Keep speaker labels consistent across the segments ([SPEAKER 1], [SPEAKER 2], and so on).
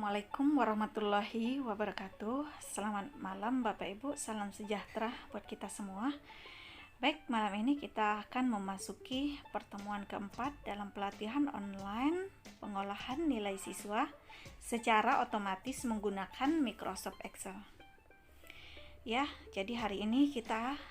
[SPEAKER 1] Assalamualaikum warahmatullahi wabarakatuh. Selamat malam Bapak Ibu, salam sejahtera buat kita semua. Baik, malam ini kita akan memasuki pertemuan keempat dalam pelatihan online pengolahan nilai siswa secara otomatis menggunakan Microsoft Excel. Ya, jadi hari ini kita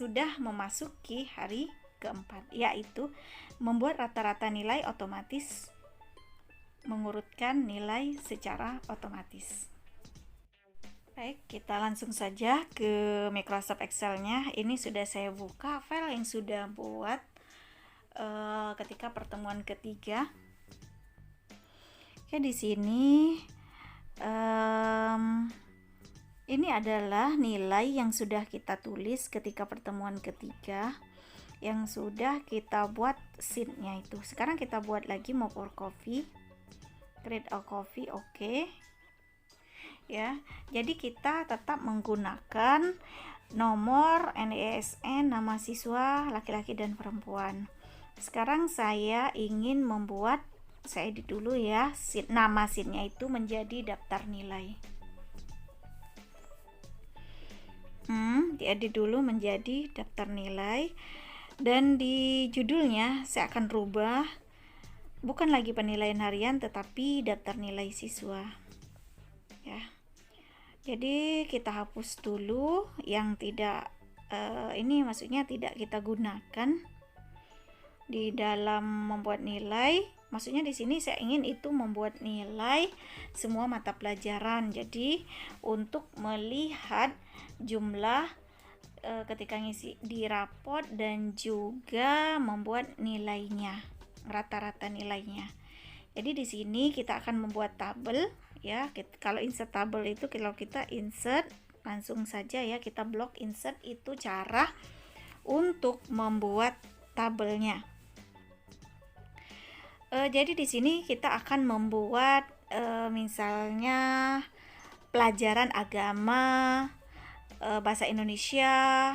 [SPEAKER 1] sudah memasuki hari keempat, yaitu membuat rata-rata nilai otomatis, mengurutkan nilai secara otomatis. Baik, kita langsung saja ke Microsoft Excel-nya. Ini sudah saya buka file yang sudah buat ketika pertemuan ketiga. Oke, di sini ini adalah nilai yang sudah kita tulis ketika pertemuan ketiga, yang sudah kita buat sheet-nya itu. Sekarang kita buat lagi mau pour coffee. Create a coffee, oke. Ya, jadi kita tetap menggunakan nomor NISN, nama siswa laki-laki dan perempuan. Sekarang saya ingin membuat, saya edit dulu ya, nama sheet-nya itu menjadi daftar nilai. Diedit dulu menjadi daftar nilai, dan di judulnya saya akan rubah, bukan lagi penilaian harian tetapi daftar nilai siswa ya. Jadi kita hapus dulu yang tidak ini maksudnya tidak kita gunakan di dalam membuat nilai. Maksudnya di sini saya ingin itu membuat nilai semua mata pelajaran. Jadi untuk melihat jumlah ketika ngisi di raport dan juga membuat nilainya, rata-rata nilainya. Jadi di sini kita akan membuat tabel ya. Kalau insert tabel itu, kalau kita insert langsung saja ya, kita blok insert, itu cara untuk membuat tabelnya. Jadi di sini kita akan membuat misalnya pelajaran agama, bahasa Indonesia,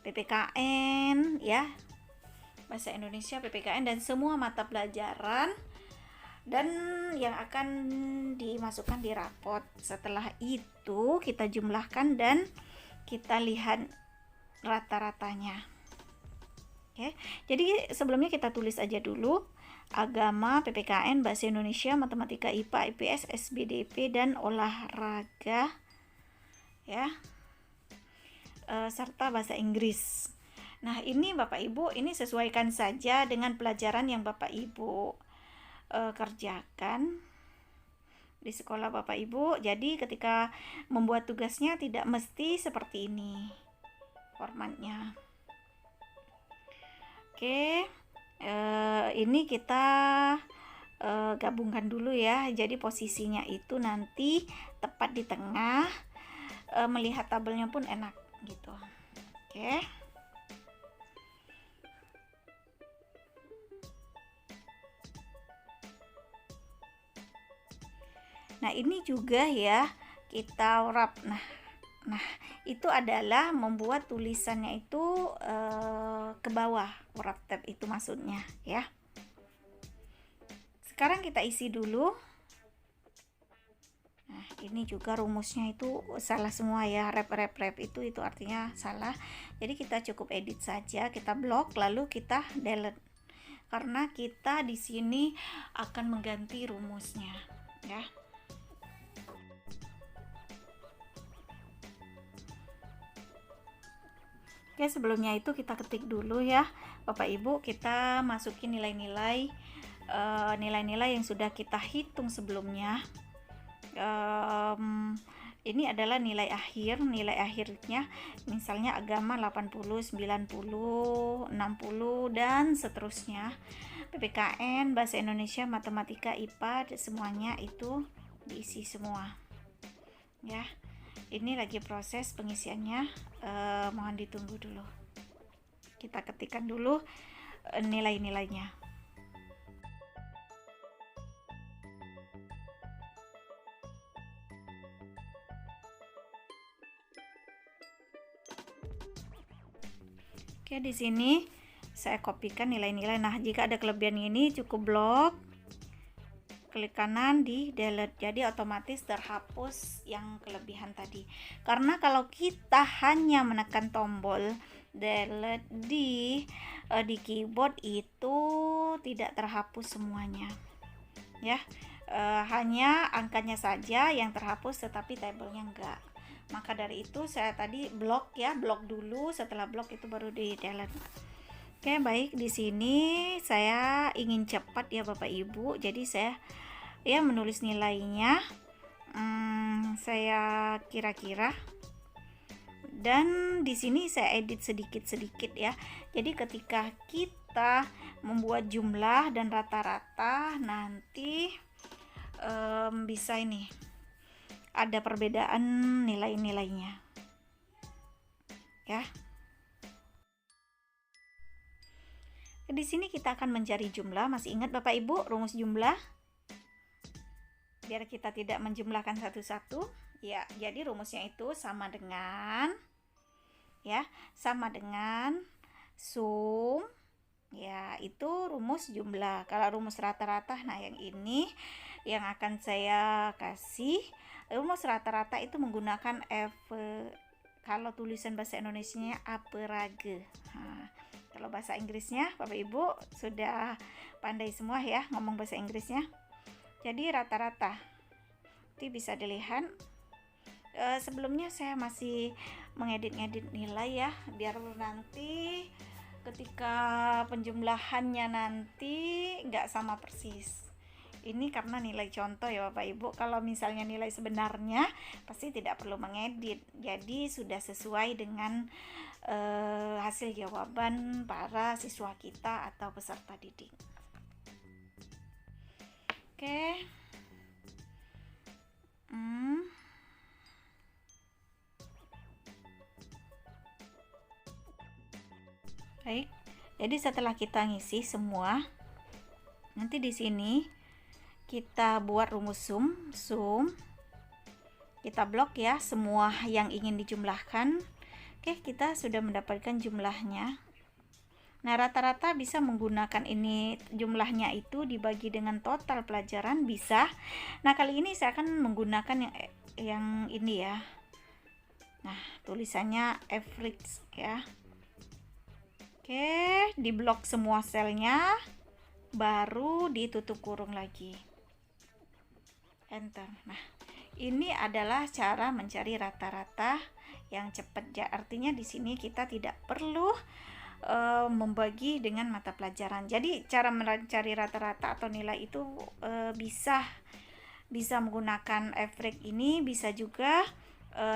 [SPEAKER 1] PPKN ya, bahasa Indonesia, PPKN, dan semua mata pelajaran, dan yang akan dimasukkan di raport. Setelah itu kita jumlahkan dan kita lihat rata-ratanya. Oke, jadi sebelumnya kita tulis aja dulu agama, PPKN, bahasa Indonesia, matematika, IPA, IPS, SBDP, dan olahraga ya, serta bahasa Inggris. Nah, ini Bapak Ibu, ini sesuaikan saja dengan pelajaran yang Bapak Ibu kerjakan di sekolah Bapak Ibu. Jadi ketika membuat tugasnya tidak mesti seperti ini formatnya. Oke, ini kita gabungkan dulu ya. Jadi posisinya itu nanti tepat di tengah, melihat tabelnya pun enak gitu. Oke. Nah, ini juga ya kita wrap. Nah, itu adalah membuat tulisannya itu ke bawah, wrap tab itu maksudnya ya. Sekarang kita isi dulu. Nah, ini juga rumusnya itu salah semua ya, rep itu artinya salah. Jadi kita cukup edit saja, kita blok lalu kita delete, karena kita di sini akan mengganti rumusnya ya. Oke, sebelumnya itu kita ketik dulu ya Bapak Ibu, kita masukin nilai-nilai yang sudah kita hitung sebelumnya. Ini adalah nilai akhirnya misalnya agama 80, 90, 60 dan seterusnya. PPKN, bahasa Indonesia, matematika, IPA, semuanya itu diisi semua ya. Ini lagi proses pengisiannya, mohon ditunggu dulu. Kita ketikkan dulu nilai-nilainya. Oke, di sini saya kopikan nilai-nilai. Nah, jika ada kelebihan ini cukup blok, klik kanan di delete, jadi otomatis terhapus yang kelebihan tadi. Karena kalau kita hanya menekan tombol delete di keyboard itu tidak terhapus semuanya ya, hanya angkanya saja yang terhapus tetapi tabelnya enggak. Maka dari itu saya tadi blok ya, blok dulu, setelah blok itu baru di delete. Oke, baik, di sini saya ingin cepat ya Bapak Ibu, jadi saya ya menulis nilainya, saya kira-kira, dan di sini saya edit sedikit-sedikit ya. Jadi ketika kita membuat jumlah dan rata-rata nanti bisa ini ada perbedaan nilai-nilainya ya. Di sini kita akan mencari jumlah. Masih ingat Bapak Ibu rumus jumlah? Biar kita tidak menjumlahkan satu-satu. Ya, jadi rumusnya itu sama dengan sum. Ya, itu rumus jumlah. Kalau rumus rata-rata, nah yang ini yang akan saya kasih. Rumus rata-rata itu menggunakan kalau tulisan bahasa Indonesianya aperage. Nah, kalau bahasa Inggrisnya Bapak Ibu sudah pandai semua ya ngomong bahasa Inggrisnya. Jadi rata-rata itu bisa dilihat. Sebelumnya saya masih mengedit-ngedit nilai ya, biar nanti ketika penjumlahannya nanti nggak sama persis. Ini karena nilai contoh ya Bapak Ibu. Kalau misalnya nilai sebenarnya pasti tidak perlu mengedit, jadi sudah sesuai dengan hasil jawaban para siswa kita atau peserta didik. Oke. Baik. Jadi setelah kita ngisi semua, nanti di sini kita buat rumus sum. Kita blok ya semua yang ingin dijumlahkan. Oke, kita sudah mendapatkan jumlahnya. Nah, rata-rata bisa menggunakan ini, jumlahnya itu dibagi dengan total pelajaran bisa. Nah, kali ini saya akan menggunakan yang ini ya. Nah, tulisannya average ya. Oke, di blok semua selnya, baru ditutup kurung lagi. Enter. Nah, ini adalah cara mencari rata-rata yang cepat ya. Artinya di sini kita tidak perlu membagi dengan mata pelajaran. Jadi cara mencari rata-rata atau nilai itu bisa menggunakan average ini, bisa juga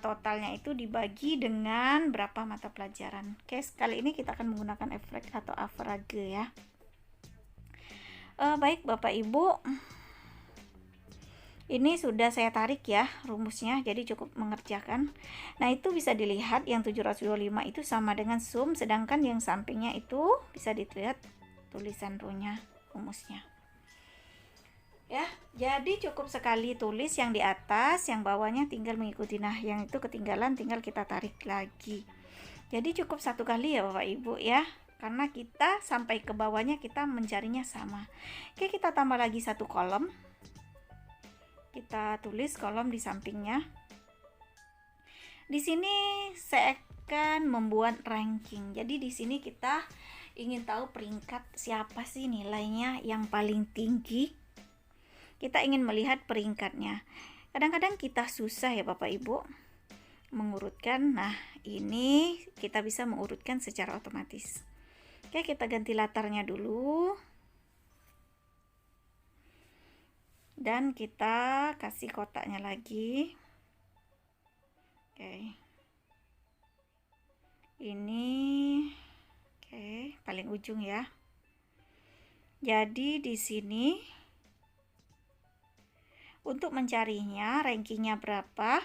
[SPEAKER 1] totalnya itu dibagi dengan berapa mata pelajaran. Oke, kali ini kita akan menggunakan average atau average ya. Baik Bapak Ibu, ini sudah saya tarik ya rumusnya, jadi cukup mengerjakan. Nah, itu bisa dilihat yang 725 itu sama dengan sum, sedangkan yang sampingnya itu bisa dilihat tulisan row-nya, rumusnya. Ya, jadi cukup sekali tulis yang di atas, yang bawahnya tinggal mengikuti. Nah, yang itu ketinggalan tinggal kita tarik lagi. Jadi cukup satu kali ya Bapak Ibu ya, karena kita sampai ke bawahnya kita mencarinya sama. Oke, kita tambah lagi satu kolom. Kita tulis kolom di sampingnya. Di sini saya akan membuat ranking. Jadi di sini kita ingin tahu peringkat siapa sih nilainya yang paling tinggi. Kita ingin melihat peringkatnya. Kadang-kadang kita susah ya Bapak Ibu mengurutkan. Nah, ini kita bisa mengurutkan secara otomatis. Oke, kita ganti latarnya dulu. Dan kita kasih kotaknya lagi. Oke. Ini paling ujung ya. Jadi di sini untuk mencarinya rankingnya berapa,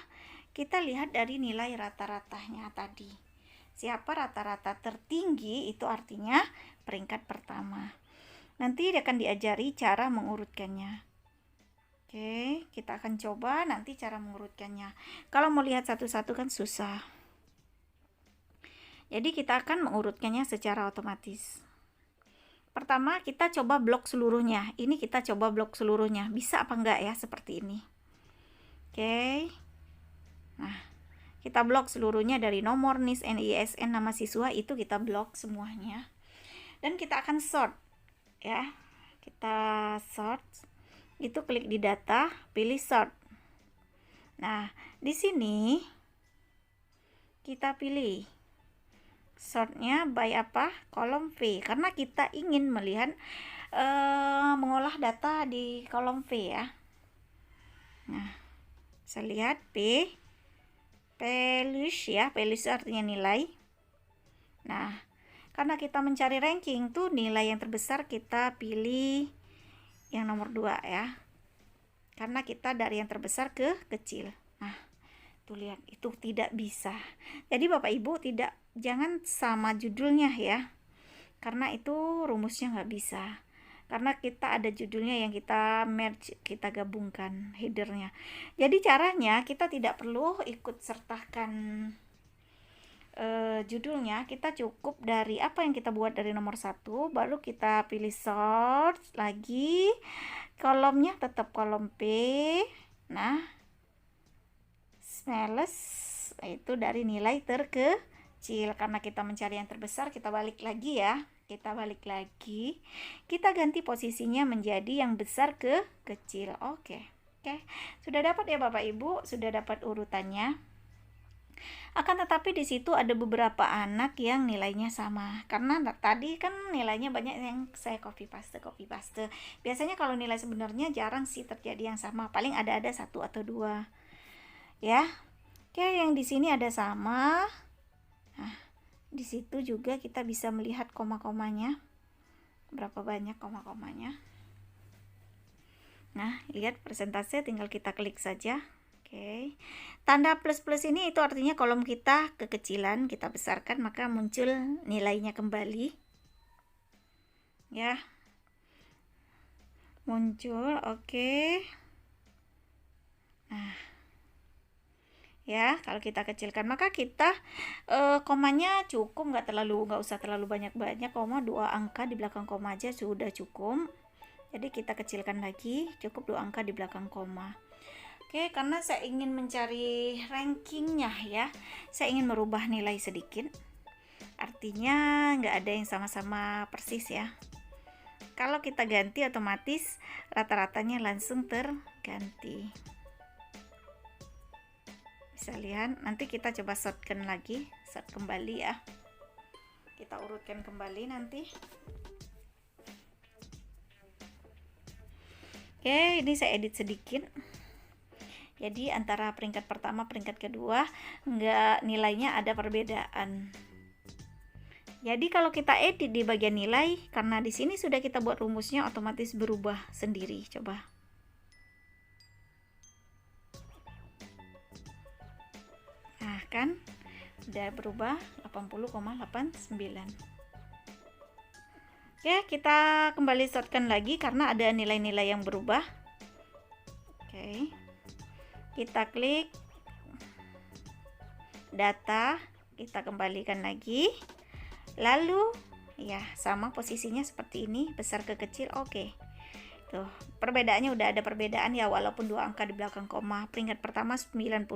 [SPEAKER 1] kita lihat dari nilai rata-ratanya tadi. Siapa rata-rata tertinggi itu artinya peringkat pertama. Nanti akan diajari cara mengurutkannya. Oke, kita akan coba nanti cara mengurutkannya. Kalau mau lihat satu-satu kan susah. Jadi kita akan mengurutkannya secara otomatis. Pertama kita coba blok seluruhnya. Ini kita coba blok seluruhnya. Bisa apa enggak ya seperti ini. Oke. Nah, kita blok seluruhnya dari nomor NIS, NISN, nama siswa itu kita blok semuanya. Dan kita akan sort ya. Kita sort. Itu klik di data, pilih sort. Nah, di sini kita pilih sortnya by apa? Kolom V, karena kita ingin melihat mengolah data di kolom V ya. Nah, saya lihat Pelus ya, Pelus artinya nilai. Nah, karena kita mencari ranking tuh nilai yang terbesar kita pilih yang nomor 2 ya. Karena kita dari yang terbesar ke kecil. Nah, tuh lihat, itu tidak bisa. Jadi Bapak Ibu jangan sama judulnya ya. Karena itu rumusnya nggak bisa. Karena kita ada judulnya yang kita merge, kita gabungkan headernya. Jadi caranya kita tidak perlu ikut sertakan judulnya. Kita cukup dari apa yang kita buat dari nomor 1, baru kita pilih sort lagi, kolomnya tetap kolom P. Nah, smallest itu dari nilai terkecil. Karena kita mencari yang terbesar, kita balik lagi ya. Kita balik lagi, kita ganti posisinya menjadi yang besar ke kecil. Oke. Sudah dapat ya Bapak Ibu, sudah dapat urutannya. Akan tetapi di situ ada beberapa anak yang nilainya sama. Karena tadi kan nilainya banyak yang saya copy paste. Biasanya kalau nilai sebenarnya jarang sih terjadi yang sama, paling ada 1 atau 2. Ya. Oke, yang di sini ada sama. Nah, di situ juga kita bisa melihat koma-komanya. Berapa banyak koma-komanya. Nah, lihat persentase, tinggal kita klik saja. Oke. Tanda plus-plus ini itu artinya kolom kita kekecilan, kita besarkan maka muncul nilainya kembali. Ya. Muncul, oke. Nah, ya, kalau kita kecilkan maka kita komanya cukup, nggak usah terlalu banyak koma, 2 angka di belakang koma aja sudah cukup. Jadi kita kecilkan lagi, cukup 2 angka di belakang koma. Oke, karena saya ingin mencari rankingnya ya, saya ingin merubah nilai sedikit, artinya nggak ada yang sama-sama persis ya. Kalau kita ganti otomatis rata-ratanya langsung terganti. Bisa lihat, nanti kita coba sortkan lagi, sort kembali ya, kita urutkan kembali nanti. Oke, ini saya edit sedikit. Jadi antara peringkat pertama peringkat kedua nilainya ada perbedaan. Jadi kalau kita edit di bagian nilai, karena di sini sudah kita buat rumusnya, otomatis berubah sendiri. Coba. Nah, kan udah berubah 80,89. Oke, kita kembali sortkan lagi karena ada nilai-nilai yang berubah. Oke. Kita klik data, kita kembalikan lagi. Lalu ya sama posisinya seperti ini, besar ke kecil. Oke. Tuh, perbedaannya udah ada perbedaan ya, walaupun 2 angka di belakang koma. Peringkat pertama 90,22,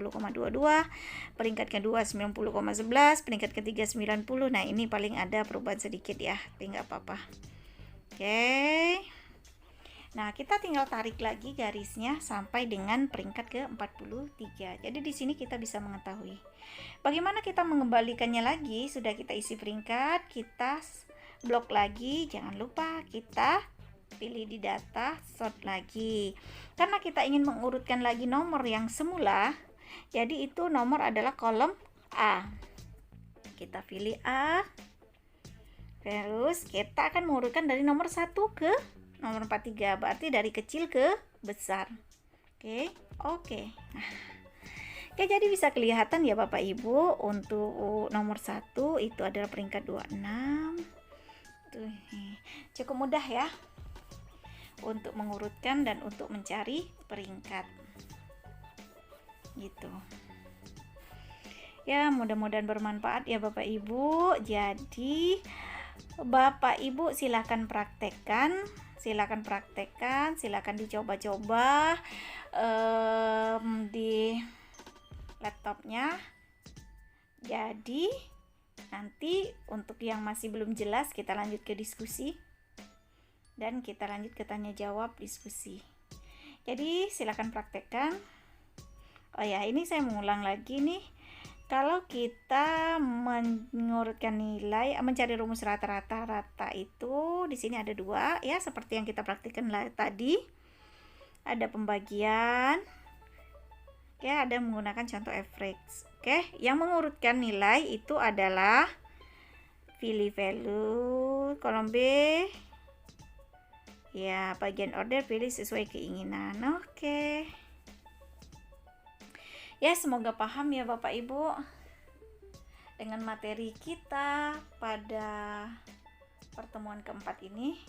[SPEAKER 1] peringkat kedua 90,11, peringkat ketiga 90. Nah, ini paling ada perubahan sedikit ya, tapi nggak apa-apa. Oke. Nah, kita tinggal tarik lagi garisnya sampai dengan peringkat ke-43. Jadi di sini kita bisa mengetahui bagaimana kita mengembalikannya lagi. Sudah kita isi peringkat, kita blok lagi. Jangan lupa kita pilih di data, sort lagi. Karena kita ingin mengurutkan lagi nomor yang semula, jadi itu nomor adalah kolom A. Kita pilih A. Terus kita akan mengurutkan dari nomor 1 ke nomor 43, berarti dari kecil ke besar. Oke. Nah, ya, jadi bisa kelihatan ya Bapak Ibu, untuk nomor 1 itu adalah peringkat 26. Tuh, cukup mudah ya untuk mengurutkan dan untuk mencari peringkat. Gitu. Ya, mudah-mudahan bermanfaat ya Bapak Ibu. Jadi Bapak Ibu silakan praktekkan, silakan dicoba-coba di laptopnya. Jadi nanti untuk yang masih belum jelas kita lanjut ke diskusi dan kita lanjut ke tanya jawab diskusi. Jadi silakan praktekkan. Oh ya, ini saya mengulang lagi nih. Kalau kita mengurutkan nilai, mencari rumus rata-rata itu di sini ada dua ya, seperti yang kita praktikkan tadi. Ada pembagian. Oke, ada menggunakan contoh average. Oke, yang mengurutkan nilai itu adalah pilih value kolom B. Ya, bagian order pilih sesuai keinginan. Oke. Ya, semoga paham ya Bapak Ibu dengan materi kita pada pertemuan keempat ini.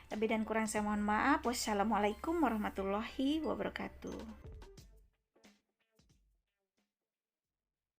[SPEAKER 1] Lebih dan kurang saya mohon maaf. Wassalamualaikum warahmatullahi wabarakatuh.